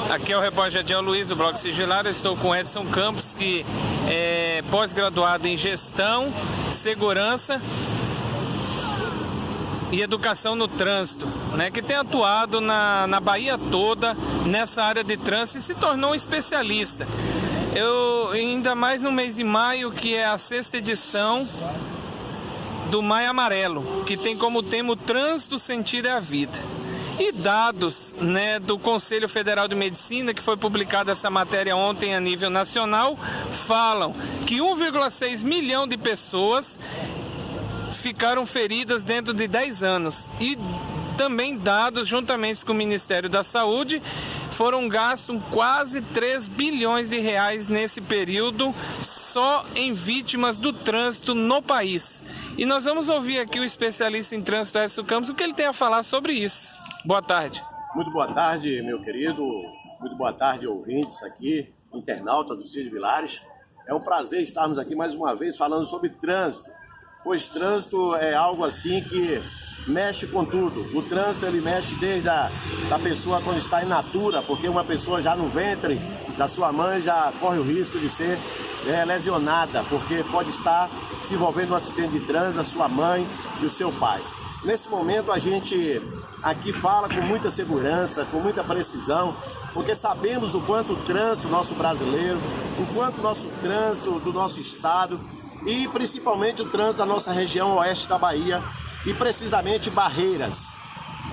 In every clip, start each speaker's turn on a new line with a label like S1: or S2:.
S1: Aqui é o repórter Jadiel Luiz, do Bloco Sigilar. Eu estou com Edson Campos, que é pós-graduado em Gestão, Segurança e Educação no Trânsito, né, que tem atuado na Bahia toda nessa área de trânsito e se tornou um especialista. Ainda mais no mês de maio, que é a 6ª edição do Maio Amarelo, que tem como tema o trânsito, o sentido é a vida. E dados, né, do Conselho Federal de Medicina, que foi publicada essa matéria ontem a nível nacional, falam que 1,6 milhão de pessoas ficaram feridas dentro de 10 anos. E também dados, juntamente com o Ministério da Saúde, foram gastos quase 3 bilhões de reais nesse período só em vítimas do trânsito no país. E nós vamos ouvir aqui o especialista em trânsito, Edson Campos, o que ele tem a falar sobre isso. Boa tarde.
S2: Muito boa tarde, meu querido. Muito boa tarde, ouvintes aqui, internautas do Cid Vilares. É um prazer estarmos aqui mais uma vez falando sobre trânsito, pois trânsito é algo assim que mexe com tudo. O trânsito, ele mexe desde a pessoa quando está in natura, porque uma pessoa já no ventre da sua mãe já corre o risco de ser lesionada, porque pode estar se envolvendo em um acidente de trânsito, a sua mãe e o seu pai. Nesse momento a gente aqui fala com muita segurança, com muita precisão, porque sabemos o quanto o trânsito nosso brasileiro, o quanto o nosso trânsito do nosso estado e principalmente o trânsito da nossa região oeste da Bahia e precisamente Barreiras.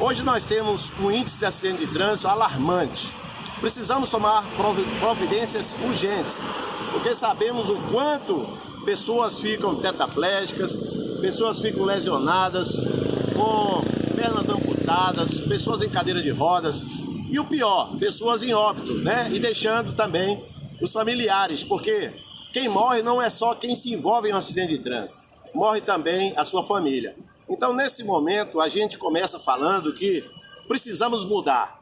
S2: Hoje nós temos um índice de acidente de trânsito alarmante. Precisamos tomar providências urgentes, porque sabemos o quanto pessoas ficam tetraplégicas, pessoas ficam lesionadas, com pernas amputadas, pessoas em cadeira de rodas e o pior, pessoas em óbito, né? E deixando também os familiares, porque quem morre não é só quem se envolve em um acidente de trânsito, morre também a sua família. Então, nesse momento, a gente começa falando que precisamos mudar,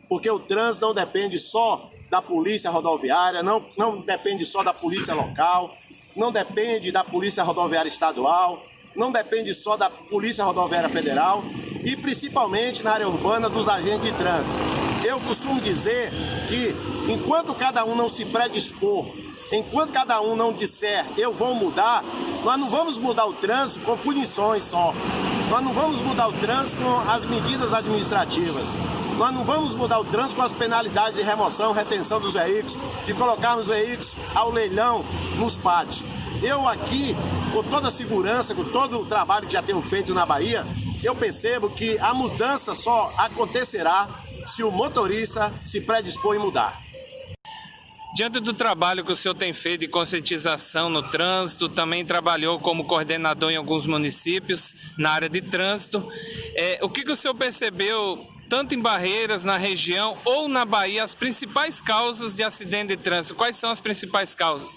S2: porque o trânsito não depende só da polícia rodoviária, não depende só da polícia local, não depende da polícia rodoviária estadual, não depende só da polícia rodoviária federal e principalmente na área urbana dos agentes de trânsito. Eu costumo dizer que enquanto cada um não se predispor, enquanto cada um não disser eu vou mudar, nós não vamos mudar o trânsito com punições só, nós não vamos mudar o trânsito com as medidas administrativas, nós não vamos mudar o trânsito com as penalidades de remoção, retenção dos veículos, de colocarmos os veículos ao leilão nos pátios. Eu aqui, com toda a segurança, com todo o trabalho que já tenho feito na Bahia, eu percebo que a mudança só acontecerá se o motorista se predispor em mudar.
S1: Diante do trabalho que o senhor tem feito de conscientização no trânsito, também trabalhou como coordenador em alguns municípios na área de trânsito. O que o senhor percebeu, tanto em Barreiras, na região ou na Bahia, as principais causas de acidente de trânsito? Quais são as principais causas?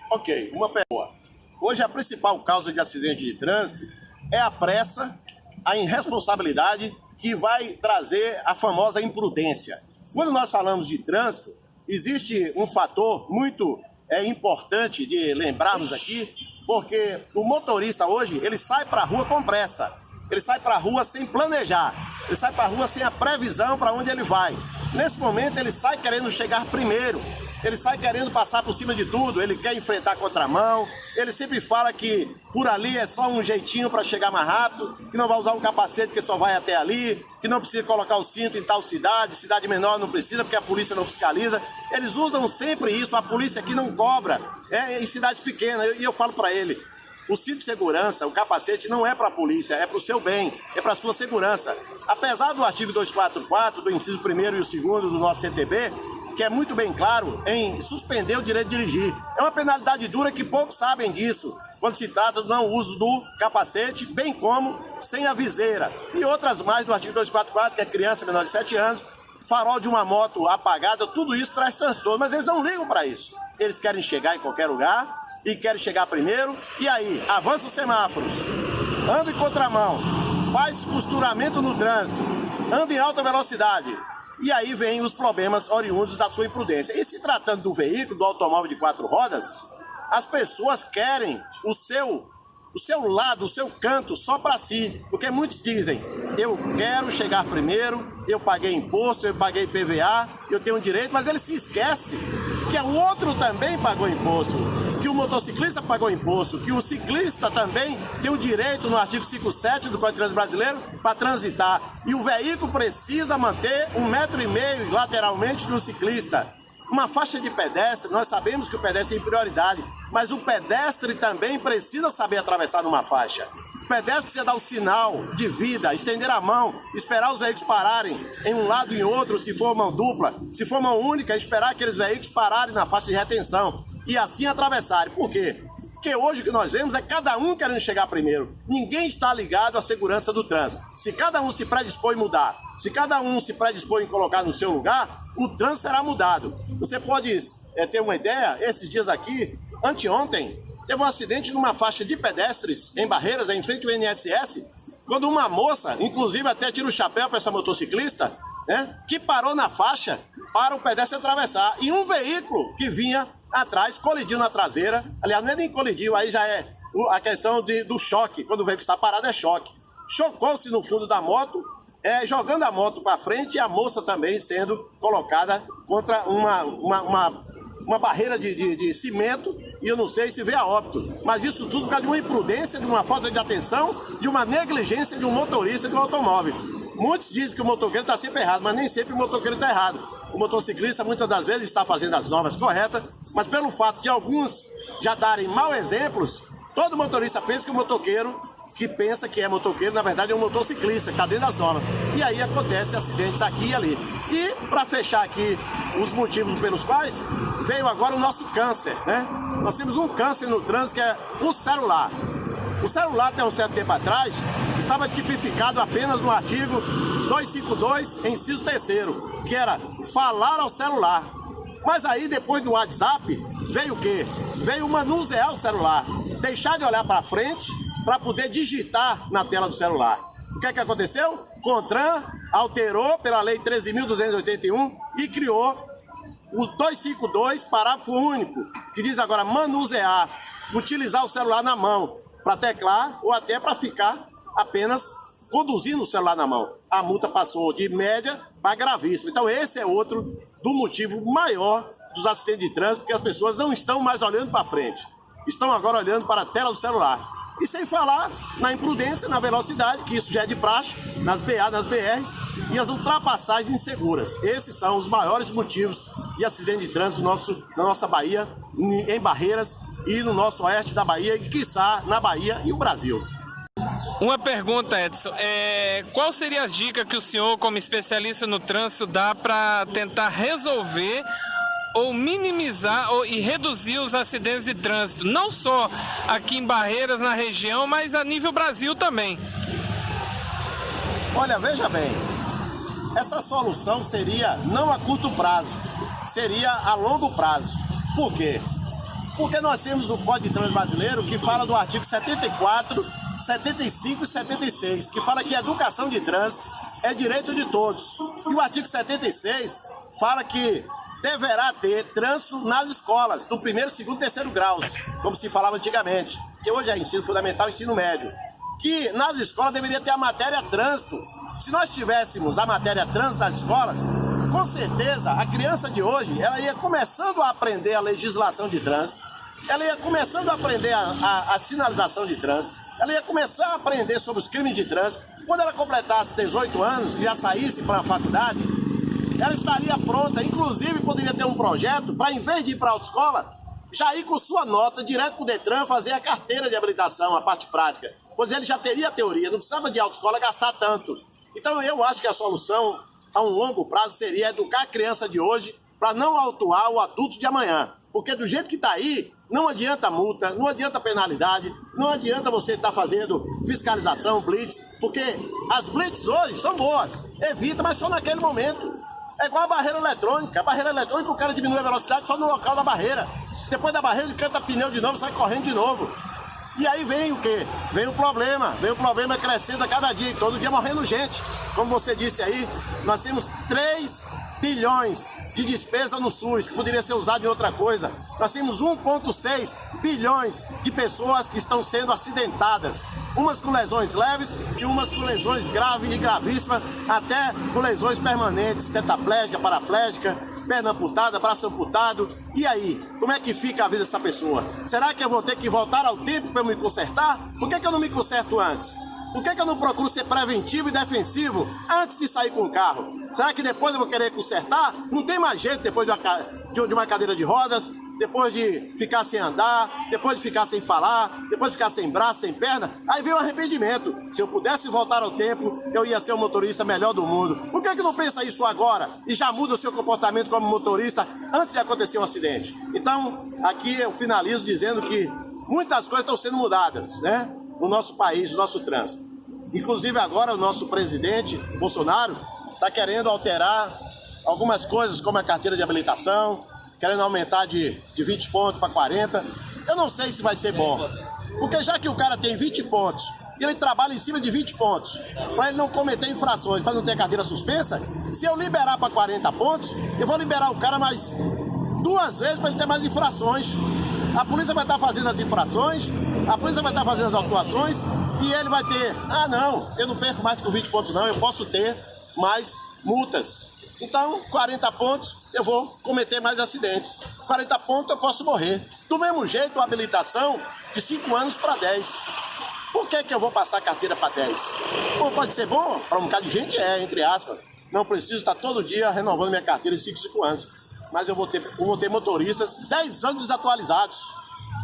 S2: Ok, uma pergunta. Hoje a principal causa de acidente de trânsito é a pressa, a irresponsabilidade que vai trazer a famosa imprudência. Quando nós falamos de trânsito, existe um fator muito importante de lembrarmos aqui, porque o motorista hoje, ele sai para a rua com pressa, ele sai para a rua sem planejar, ele sai para a rua sem a previsão para onde ele vai. Nesse momento ele sai querendo chegar primeiro, ele sai querendo passar por cima de tudo, ele quer enfrentar a contramão, ele sempre fala que por ali é só um jeitinho para chegar mais rápido, que não vai usar um capacete que só vai até ali, que não precisa colocar o cinto em tal cidade, cidade menor não precisa porque a polícia não fiscaliza. Eles usam sempre isso, a polícia aqui não cobra, em cidades pequenas, e eu falo para ele, o cinto de segurança, o capacete não é para a polícia, é para o seu bem, é para a sua segurança. Apesar do artigo 244, do inciso 1º e o 2º do nosso CTB, que é muito bem claro em suspender o direito de dirigir. É uma penalidade dura que poucos sabem disso, quando se trata do não uso do capacete, bem como sem a viseira. E outras mais do artigo 244, que é criança menor de 7 anos, farol de uma moto apagada, tudo isso traz transtorno, mas eles não ligam para isso. Eles querem chegar em qualquer lugar e querem chegar primeiro, e aí, avança os semáforos, anda em contramão, faz costuramento no trânsito, anda em alta velocidade. E aí vem os problemas oriundos da sua imprudência. E se tratando do veículo, do automóvel de 4 rodas, as pessoas querem o seu o seu lado, o seu canto só para si. Porque muitos dizem, eu quero chegar primeiro, eu paguei imposto, eu paguei PVA, eu tenho direito, mas ele se esquece que o outro também pagou imposto, que o motociclista pagou imposto, que o ciclista também tem o direito no artigo 57 do Código de Trânsito Brasileiro para transitar. E o veículo precisa manter 1,5 metro lateralmente do ciclista. Uma faixa de pedestre, nós sabemos que o pedestre tem prioridade, mas o pedestre também precisa saber atravessar numa faixa. O pedestre precisa dar o sinal de vida, estender a mão, esperar os veículos pararem em um lado e em outro, se for mão dupla. Se for mão única, esperar aqueles veículos pararem na faixa de retenção e assim atravessarem. Por quê? Porque hoje o que nós vemos é cada um querendo chegar primeiro. Ninguém está ligado à segurança do trânsito. Se cada um se predispõe a mudar, se cada um se predispõe a colocar no seu lugar, o trânsito será mudado. Você pode ter uma ideia, esses dias aqui, anteontem, teve um acidente numa faixa de pedestres em Barreiras, em frente ao INSS, quando uma moça, inclusive até tira o chapéu para essa motociclista, né, que parou na faixa para o pedestre atravessar. E um veículo que vinha atrás colidiu na traseira. Aliás, não é nem colidiu, aí já é a questão do choque. Quando o veículo está parado é choque. Chocou-se no fundo da moto, jogando a moto para frente, e a moça também sendo colocada contra uma barreira de cimento, e eu não sei se veio a óbito. Mas isso tudo por causa de uma imprudência, de uma falta de atenção, de uma negligência de um motorista de um automóvel. Muitos dizem que o motoqueiro está sempre errado, mas nem sempre o motoqueiro está errado. O motociclista muitas das vezes está fazendo as normas corretas, mas pelo fato de alguns já darem mau exemplos, todo motorista pensa que o motoqueiro, que pensa que é motoqueiro, na verdade é um motociclista, que está dentro das normas. E aí acontecem acidentes aqui e ali. E para fechar aqui os motivos pelos quais veio agora o nosso câncer, né? Nós temos um câncer no trânsito que é o celular. O celular, até um certo tempo atrás, estava tipificado apenas no artigo 252, inciso 3º, que era falar ao celular. Mas aí, depois do WhatsApp, veio o quê? Veio manusear o celular, deixar de olhar para frente para poder digitar na tela do celular. O que é que aconteceu? CONTRAN alterou pela Lei 13.281 e criou o 252, parágrafo único, que diz agora manusear, utilizar o celular na mão para teclar ou até para ficar apenas conduzindo o celular na mão. A multa passou de média para gravíssima. Então esse é outro do motivo maior dos acidentes de trânsito, porque as pessoas não estão mais olhando para frente, estão agora olhando para a tela do celular. E sem falar na imprudência, na velocidade, que isso já é de praxe, nas BA, nas BRs, e as ultrapassagens inseguras. Esses são os maiores motivos de acidente de trânsito na nossa Bahia, em Barreiras e no nosso oeste da Bahia, e quiçá na Bahia e o Brasil.
S1: Uma pergunta, Edson, qual seria a dica que o senhor, como especialista no trânsito, dá para tentar resolver ou minimizar e reduzir os acidentes de trânsito, não só aqui em Barreiras, na região, mas a nível Brasil também?
S2: Olha, veja bem, essa solução seria não a curto prazo, seria a longo prazo. Por quê? Porque nós temos o Código de Trânsito Brasileiro que fala do artigo 74, 75 e 76, que fala que a educação de trânsito é direito de todos. E o artigo 76 fala que deverá ter trânsito nas escolas, do primeiro, segundo e terceiro graus, como se falava antigamente, que hoje é ensino fundamental e ensino médio. Que nas escolas deveria ter a matéria trânsito. Se nós tivéssemos a matéria trânsito nas escolas, com certeza a criança de hoje, ela ia começando a aprender a legislação de trânsito, ela ia começando a aprender a sinalização de trânsito, ela ia começar a aprender sobre os crimes de trânsito. Quando ela completasse 18 anos e já saísse para a faculdade, ela estaria pronta, inclusive poderia ter um projeto para, em vez de ir para a autoescola, já ir com sua nota direto para o Detran fazer a carteira de habilitação, a parte prática. Pois ele já teria a teoria, não precisava de autoescola gastar tanto. Então eu acho que a solução a um longo prazo seria educar a criança de hoje para não autuar o adulto de amanhã. Porque do jeito que está aí, não adianta multa, não adianta penalidade, não adianta você estar fazendo fiscalização, blitz, porque as blitz hoje são boas, evita, mas só naquele momento. É igual a barreira eletrônica. A barreira eletrônica, o cara diminui a velocidade só no local da barreira. Depois da barreira, ele canta pneu de novo, sai correndo de novo. E aí vem o quê? Vem o problema crescendo a cada dia, e todo dia morrendo gente. Como você disse aí, nós temos 3 bilhões de despesa no SUS, que poderia ser usado em outra coisa. Nós temos 1,6 bilhões de pessoas que estão sendo acidentadas, umas com lesões leves e umas com lesões graves e gravíssimas, até com lesões permanentes, tetraplégica, paraplégica, perna amputada, braço amputado. E aí, como é que fica a vida dessa pessoa? Será que eu vou ter que voltar ao tempo para eu me consertar? Por que eu não me conserto antes? Por que eu não procuro ser preventivo e defensivo antes de sair com o carro? Será que depois eu vou querer consertar? Não tem mais jeito depois de uma cadeira de rodas, depois de ficar sem andar, depois de ficar sem falar, depois de ficar sem braço, sem perna. Aí vem o arrependimento. Se eu pudesse voltar ao tempo, eu ia ser o motorista melhor do mundo. Por que não pensa isso agora e já muda o seu comportamento como motorista antes de acontecer um acidente? Então, aqui eu finalizo dizendo que muitas coisas estão sendo mudadas, né? No nosso país, no nosso trânsito. Inclusive agora o nosso presidente, Bolsonaro, está querendo alterar algumas coisas, como a carteira de habilitação, querendo aumentar de 20 pontos para 40. Eu não sei se vai ser bom, porque já que o cara tem 20 pontos e ele trabalha em cima de 20 pontos, para ele não cometer infrações, para não ter carteira suspensa, se eu liberar para 40 pontos, eu vou liberar o cara mais 2 vezes para ele ter mais infrações. A polícia vai estar fazendo as infrações, a polícia vai estar fazendo as autuações e ele vai ter, não, eu não perco mais com 20 pontos não, eu posso ter mais multas. Então, 40 pontos, eu vou cometer mais acidentes. 40 pontos, eu posso morrer. Do mesmo jeito, a habilitação de 5 anos para 10. Por que eu vou passar a carteira para 10? Pô, pode ser bom para um bocado de gente, entre aspas. Não preciso estar todo dia renovando minha carteira de 5 anos. Mas eu vou ter motoristas 10 anos desatualizados.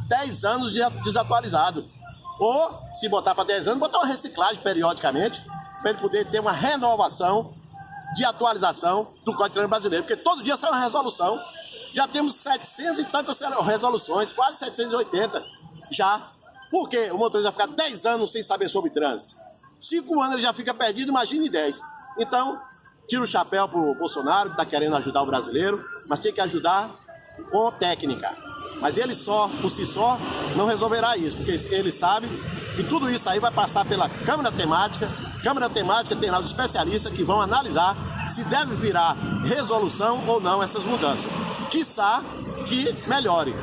S2: 10 anos desatualizados. Ou, se botar para 10 anos, botar uma reciclagem periodicamente, para ele poder ter uma renovação de atualização do Código de Trânsito Brasileiro. Porque todo dia sai uma resolução. Já temos 700 e tantas resoluções, quase 780 já. Por quê? O motorista vai ficar 10 anos sem saber sobre trânsito. 5 anos ele já fica perdido, imagine 10. Então, tira o chapéu pro Bolsonaro, que está querendo ajudar o brasileiro, mas tem que ajudar com técnica. Mas ele só, por si só, não resolverá isso, porque ele sabe que tudo isso aí vai passar pela Câmara Temática. Câmara Temática tem lá os especialistas que vão analisar se deve virar resolução ou não essas mudanças. Quiçá que melhore.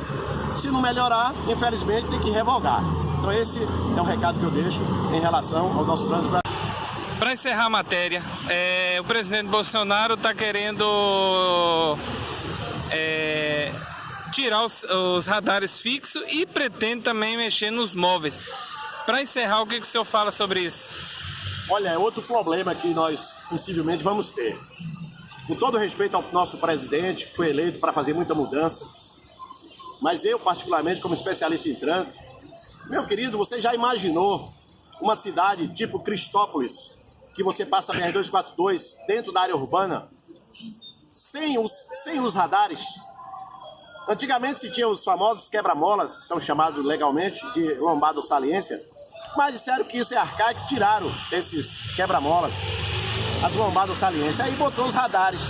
S2: Se não melhorar, infelizmente, tem que revogar. Então esse é o recado que eu deixo em relação ao nosso trânsito brasileiro.
S1: Para encerrar a matéria, o presidente Bolsonaro está querendo tirar os radares fixos e pretende também mexer nos móveis. Para encerrar, o que o senhor fala sobre isso?
S2: Olha, é outro problema que nós possivelmente vamos ter. Com todo respeito ao nosso presidente, que foi eleito para fazer muita mudança, mas eu, particularmente, como especialista em trânsito, meu querido, você já imaginou uma cidade tipo Cristópolis, que você passa a BR-242 dentro da área urbana, sem os radares? Antigamente se tinha os famosos quebra-molas, que são chamados legalmente de lombada ou saliência, mas disseram que isso é arcaico, tiraram esses quebra-molas, as lombadas ou saliência, aí botou os radares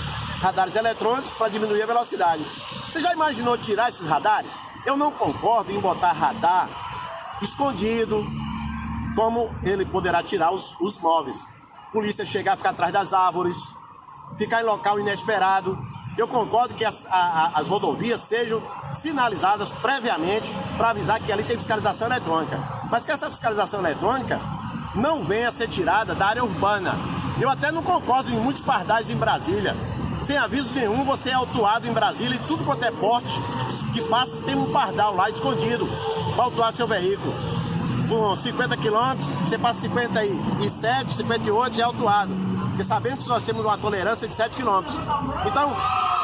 S2: eletrônicos para diminuir a velocidade. Você já imaginou tirar esses radares? Eu não concordo em botar radar escondido, como ele poderá tirar os móveis. Polícia chegar, ficar atrás das árvores, ficar em local inesperado. Eu concordo que as rodovias sejam sinalizadas previamente para avisar que ali tem fiscalização eletrônica. Mas que essa fiscalização eletrônica não venha a ser tirada da área urbana. Eu até não concordo em muitos pardais em Brasília. Sem aviso nenhum, você é autuado em Brasília e tudo quanto é porte que passa, tem um pardal lá escondido para autuar seu veículo. Com 50 km, você passa 57, 58 já é autuado. Porque sabemos que nós temos uma tolerância de 7 km. Então,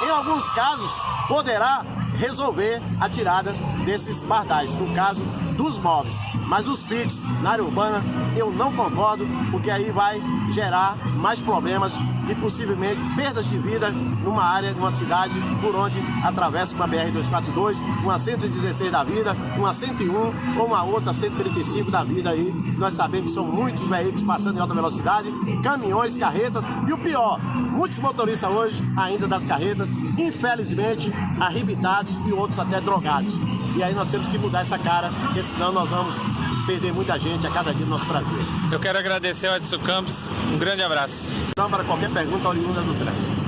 S2: em alguns casos, poderá resolver a tirada desses pardais, no caso dos móveis. Mas os fixos na área urbana, eu não concordo, porque aí vai gerar mais problemas e possivelmente perdas de vida numa área, numa cidade por onde atravessa uma BR-242, uma 116 da vida, uma 101 ou uma outra 135 da vida aí. Nós sabemos que são muitos veículos passando em alta velocidade, caminhões, carretas e o pior, muitos motoristas hoje ainda das carretas, infelizmente arrebitados e outros até drogados. E aí nós temos que mudar essa cara, porque senão nós vamos perder muita gente a cada dia do nosso Brasil.
S1: Eu quero agradecer ao Edson Campos, um grande abraço.
S2: Então, para qualquer pergunta oriunda do trânsito.